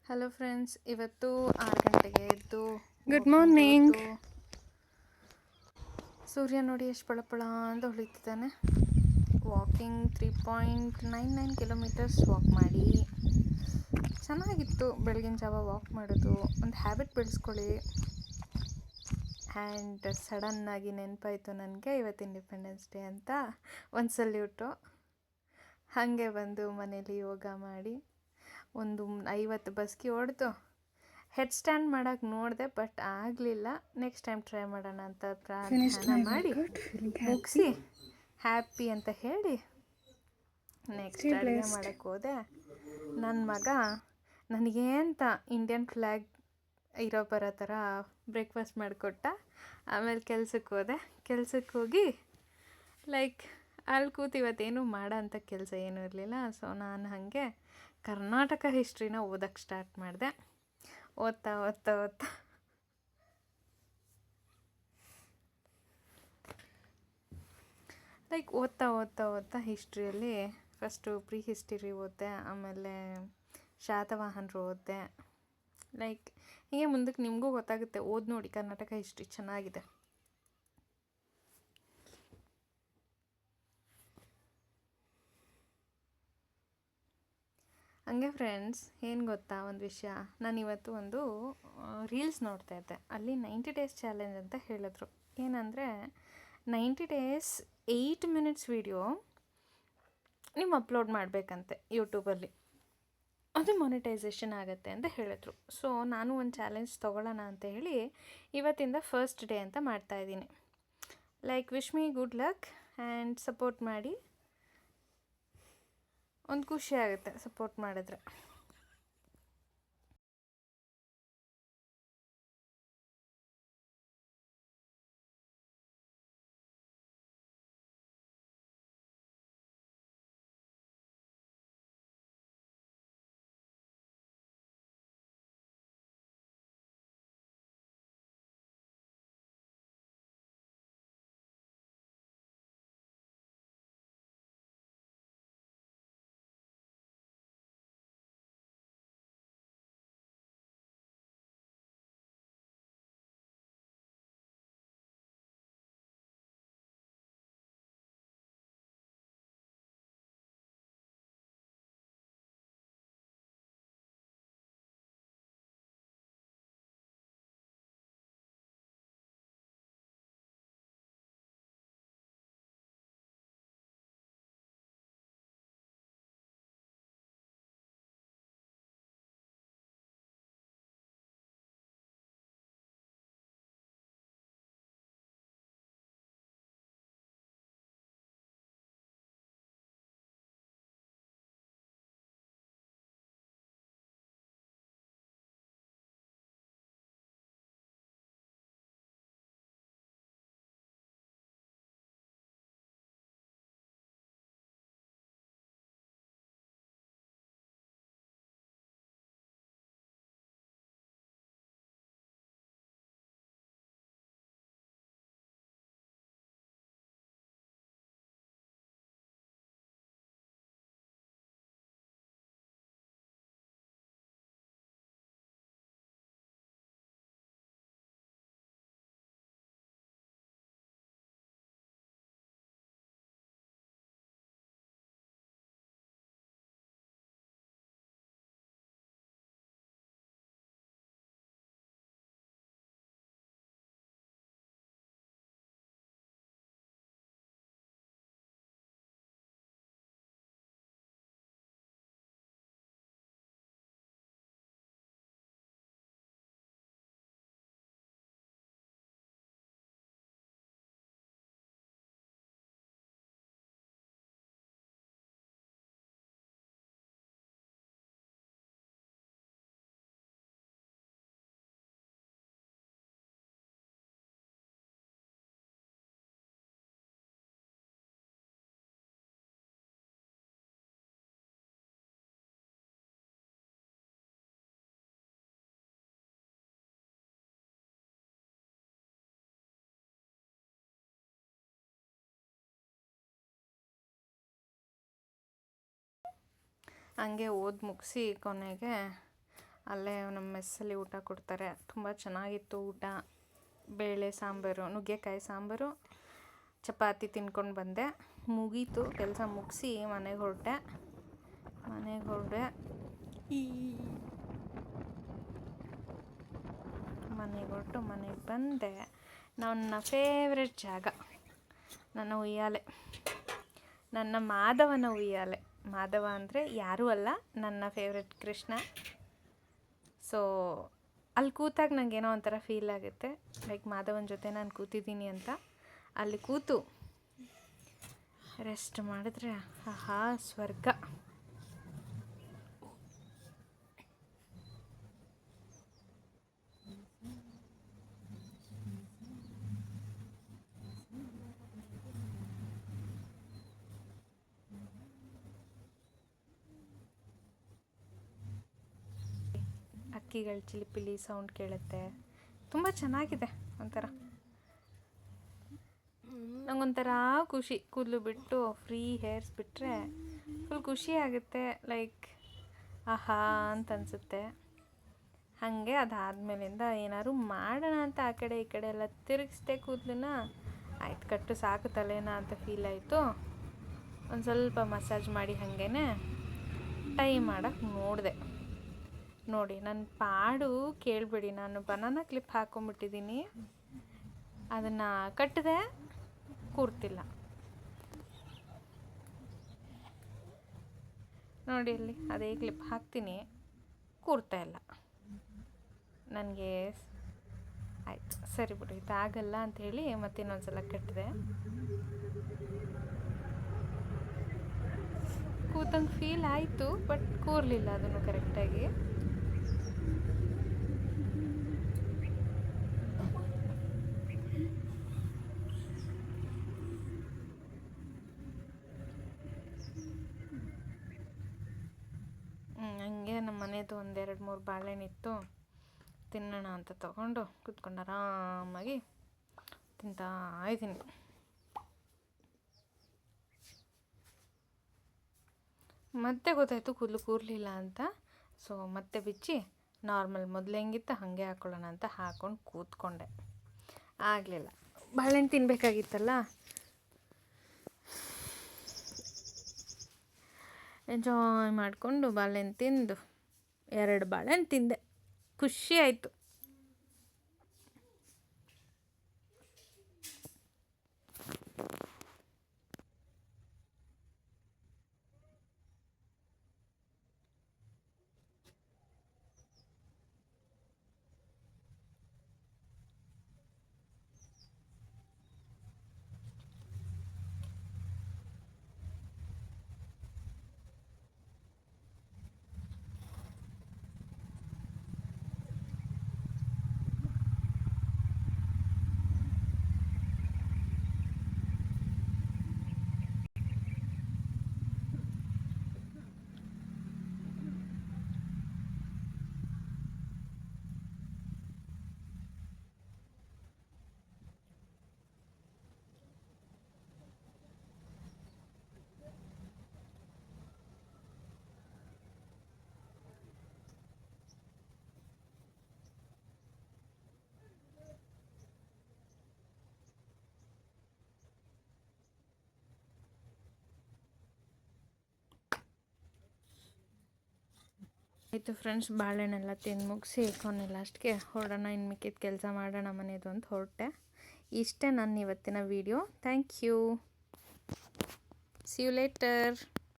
Hello friends, ಇವತ್ತು 6 ಗಂಟೆಗೆ ಎದ್ದು ಗುಡ್ ಮಾರ್ನಿಂಗ್. ಸೂರ್ಯ ನೋಡಿ ಎಷ್ಟು ಪಳಪಳ ಅಂತ ಹೊಳಿತಿದ್ದಾನೆ. ವಾಕಿಂಗ್ 3.99 ಕಿಲೋಮೀಟರ್ಸ್ ವಾಕ್ ಮಾಡಿ ಚೆನ್ನಾಗಿತ್ತು. ಬೆಳಗಿನ ಜಾವ ವಾಕ್ ಮಾಡೋದು ಒಂದು ಹ್ಯಾಬಿಟ್ ಬೆಳೆಸ್ಕೊಳ್ಳಿ. ಆ್ಯಂಡ್ ಸಡನ್ನಾಗಿ ನೆನಪಾಯಿತು ನನಗೆ ಇವತ್ತು ಇಂಡಿಪೆಂಡೆನ್ಸ್ ಡೇ ಅಂತ ಒಂದು ಸಲ್ಯೂಟು. ಹಾಗೆ ಬಂದು ಮನೇಲಿ ಯೋಗ ಮಾಡಿ ಒಂದು 50 ಬಸ್ಕಿ ಹೊಡೆದು ಹೆಡ್ ಸ್ಟ್ಯಾಂಡ್ ಮಾಡೋಕ್ಕೆ ನೋಡಿದೆ, ಬಟ್ ಆಗಲಿಲ್ಲ. ನೆಕ್ಸ್ಟ್ ಟೈಮ್ ಟ್ರೈ ಮಾಡೋಣ ಅಂತ ಪ್ರಾರ್ಥನೆ ಮಾಡಿ ಮುಗಿಸಿ ಹ್ಯಾಪಿ ಅಂತ ಹೇಳಿ ನೆಕ್ಸ್ಟ್ ಅಡುಗೆ ಮಾಡೋಕ್ಕೆ ಹೋದೆ. ನನ್ನ ಮಗ ನನಗೆ ಅಂತ ಇಂಡಿಯನ್ ಫ್ಲ್ಯಾಗ್ ಇರೋ ಬರೋ ಥರ ಬ್ರೇಕ್ಫಾಸ್ಟ್ ಮಾಡಿಕೊಟ್ಟ. ಆಮೇಲೆ ಕೆಲ್ಸಕ್ಕೆ ಹೋಗಿ ಅಲ್ಲಿ ಕೂತು ಇವತ್ತೇನು ಮಾಡೋ ಅಂಥ ಕೆಲಸ ಏನೂ ಇರಲಿಲ್ಲ. ಸೊ ನಾನು ಹಾಗೆ ಕರ್ನಾಟಕ ಹಿಸ್ಟ್ರಿನ ಓದೋಕ್ಕೆ ಸ್ಟಾರ್ಟ್ ಮಾಡಿದೆ. ಓದ್ತಾ ಹಿಸ್ಟ್ರಿಯಲ್ಲಿ ಫಸ್ಟು ಪ್ರೀ ಹಿಸ್ಟರಿ ಓದಿದೆ, ಆಮೇಲೆ ಶಾತವಾಹನರು ಓದಿದೆ. ಹೀಗೆ ಮುಂದಕ್ಕೆ ನಿಮಗೂ ಗೊತ್ತಾಗುತ್ತೆ. ಓದಿ ನೋಡಿ, ಕರ್ನಾಟಕ ಹಿಸ್ಟ್ರಿ ಚೆನ್ನಾಗಿದೆ. ಹಂಗೆ ಫ್ರೆಂಡ್ಸ್, ಏನು ಗೊತ್ತಾ ಒಂದು ವಿಷಯ, ನಾನಿವತ್ತು ಒಂದು ರೀಲ್ಸ್ ನೋಡ್ತಾ ಇದ್ದೆ. ಅಲ್ಲಿ 90 ಡೇಸ್ ಚಾಲೆಂಜ್ ಅಂತ ಹೇಳಿದ್ರು. ಏನಂದರೆ 90 ಡೇಸ್ 8 ಮಿನಿಟ್ಸ್ ವಿಡಿಯೋ ನೀವು ಅಪ್ಲೋಡ್ ಮಾಡಬೇಕಂತೆ ಯೂಟ್ಯೂಬಲ್ಲಿ, ಅದು ಮಾನಿಟೈಸೇಷನ್ ಆಗುತ್ತೆ ಅಂತ ಹೇಳಿದ್ರು. ಸೊ ನಾನು ಒಂದು ಚಾಲೆಂಜ್ ತೊಗೊಳ್ಳೋಣ ಅಂತ ಹೇಳಿ ಇವತ್ತಿಂದ ಫಸ್ಟ್ ಡೇ ಅಂತ ಮಾಡ್ತಾಯಿದ್ದೀನಿ. Wish me good luck and support ಮಾಡಿ. ಒಂದು ಖುಷಿ ಆಗುತ್ತೆ ಸಪೋರ್ಟ್ ಮಾಡಿದ್ರೆ. ಹಂಗೆ ಓದಿ ಮುಗಿಸಿ ಕೊನೆಗೆ ಅಲ್ಲೇ ನಮ್ಮ ಮೆಸ್ಸಲ್ಲಿ ಊಟ ಕೊಡ್ತಾರೆ. ತುಂಬ ಚೆನ್ನಾಗಿತ್ತು ಊಟ. ಬೇಳೆ ಸಾಂಬಾರು, ನುಗ್ಗೆಕಾಯಿ ಸಾಂಬಾರು, ಚಪಾತಿ ತಿನ್ಕೊಂಡು ಬಂದೆ. ಮುಗೀತು ಕೆಲಸ ಮುಗಿಸಿ ಮನೆಗೆ ಹೊರಟೆ. ಮನೆಗೆ ಹೊರಟು ಮನೆಗೆ ಬಂದೆ. ನನ್ನ ಫೇವ್ರೆಟ್ ಜಾಗ ನನ್ನ ಉಯ್ಯಾಲೆ, ನನ್ನ ಮಾಧವನ ಉಯ್ಯಾಲೆ. ಮಾಧವ ಅಂದರೆ ಯಾರೂ ಅಲ್ಲ, ನನ್ನ ಫೇವ್ರೆಟ್ ಕೃಷ್ಣ. ಸೊ ಅಲ್ಲಿ ಕೂತಾಗ ನನಗೇನೋ ಒಂಥರ ಫೀಲ್ ಆಗುತ್ತೆ, ಲೈಕ್ ಮಾಧವನ ಜೊತೆ ನಾನು ಕೂತಿದ್ದೀನಿ ಅಂತ. ಅಲ್ಲಿ ಕೂತು ರೆಸ್ಟ್ ಮಾಡಿದ್ರೆ ಆಹಾ ಸ್ವರ್ಗ. ಅಕ್ಕಿಗಳ ಚಿಲಿಪಿಲಿ ಸೌಂಡ್ ಕೇಳುತ್ತೆ. ತುಂಬ ಚೆನ್ನಾಗಿದೆ. ಒಂಥರ ನಂಗೊಂಥರ ಖುಷಿ. ಕೂದಲು ಬಿಟ್ಟು ಫ್ರೀ ಹೇರ್ಸ್ ಬಿಟ್ಟರೆ ಫುಲ್ ಖುಷಿ ಆಗುತ್ತೆ. ಲೈಕ್ ಆಹಾ ಅಂತ ಅನಿಸುತ್ತೆ. ಹಾಗೆ ಅದಾದಮೇಲಿಂದ ಏನಾದ್ರು ಮಾಡೋಣ ಅಂತ ಆ ಕಡೆ ಈ ಕಡೆ ಎಲ್ಲ ತಿರುಗಿಸ್ದೆ ಕೂದಲನ್ನ. ಆಯ್ತು ಕಟ್ಟು ಸಾಕು ತಲೆನ ಅಂತ ಫೀಲ್ ಆಯಿತು. ಒಂದು ಸ್ವಲ್ಪ ಮಸಾಜ್ ಮಾಡಿ ಹಾಗೇ ಟೈ ಮಾಡೋಕ್ಕೆ ನೋಡಿದೆ. ನೋಡಿ ನನ್ನ ಪಾಡು ಕೇಳಬೇಡಿ, ನಾನು ಬನಾನಾ ಕ್ಲಿಪ್ ಹಾಕ್ಕೊಂಬಿಟ್ಟಿದ್ದೀನಿ. ಅದನ್ನು ಕಟ್ಟಿದೆ, ಕೂರ್ತಿಲ್ಲ. ನೋಡಿ ಅಲ್ಲಿ ಅದೇ ಕ್ಲಿಪ್ ಹಾಕ್ತೀನಿ, ಕೂರ್ತಾ ಇಲ್ಲ. ನನಗೆ ಆಯಿತು ಸರಿ ಬಿಡು, ಇದಾಗಲ್ಲ ಅಂಥೇಳಿ ಮತ್ತೆ ಇನ್ನೊಂದ್ಸಲ ಕಟ್ಟಿದೆ. ಕೂತಂಗೆ ಫೀಲ್ ಆಯಿತು, ಬಟ್ ಕೂರಲಿಲ್ಲ ಅದನ್ನು ಕರೆಕ್ಟಾಗಿ. ಹಂಗೆ ನಮ್ಮ ಮನೆಯದು 1-2-3 ಬಾಳೆಹಣ್ಣಿತ್ತು, ತಿನ್ನೋಣ ಅಂತ ತೊಗೊಂಡು ಕೂತ್ಕೊಂಡು ಆರಾಮಾಗಿ ತಿಂತಾ ಇದ್ದೀನಿ. ಮತ್ತೆ ಗೊತ್ತಾಯಿತು ಕೂದಲು ಕೂರಲಿಲ್ಲ ಅಂತ. ಸೊ ಮತ್ತೆ ಬಿಚ್ಚಿ ನಾರ್ಮಲ್ ಮೊದಲು ಹೆಂಗಿತ್ತು ಹಾಗೆ ಹಾಕ್ಕೊಳ್ಳೋಣ ಅಂತ ಹಾಕ್ಕೊಂಡು ಕೂತ್ಕೊಂಡೆ. ಆಗಲಿಲ್ಲ. ಬಾಳೆಹಣ್ಣು ತಿನ್ನಬೇಕಾಗಿತ್ತಲ್ಲ, ಎಂಜಾಯ್ ಮಾಡಿಕೊಂಡು ಬಾಳೆಹಣ್ಣು ತಿಂದು 2 ಬಾಳೆಹಣ್ಣು ತಿಂದೆ. ಖುಷಿ ಆಯಿತು. ಆಯಿತು ಫ್ರೆಂಡ್ಸ್, ಬಾಳೆಹಣ್ಣೆಲ್ಲ ತಿಂದು ಮುಗಿಸಿ ಕೊನೆ ಲಾಸ್ಟ್ಗೆ ಹೊರಡೋಣ, ಇನ್ನು ಮಿಕ್ಕಿದ ಕೆಲಸ ಮಾಡೋಣ ಮನೆಯದು ಅಂತ ಹೊರಟೆ. ಇಷ್ಟೇ ನನ್ನ ಇವತ್ತಿನ video. Thank you. See you litre.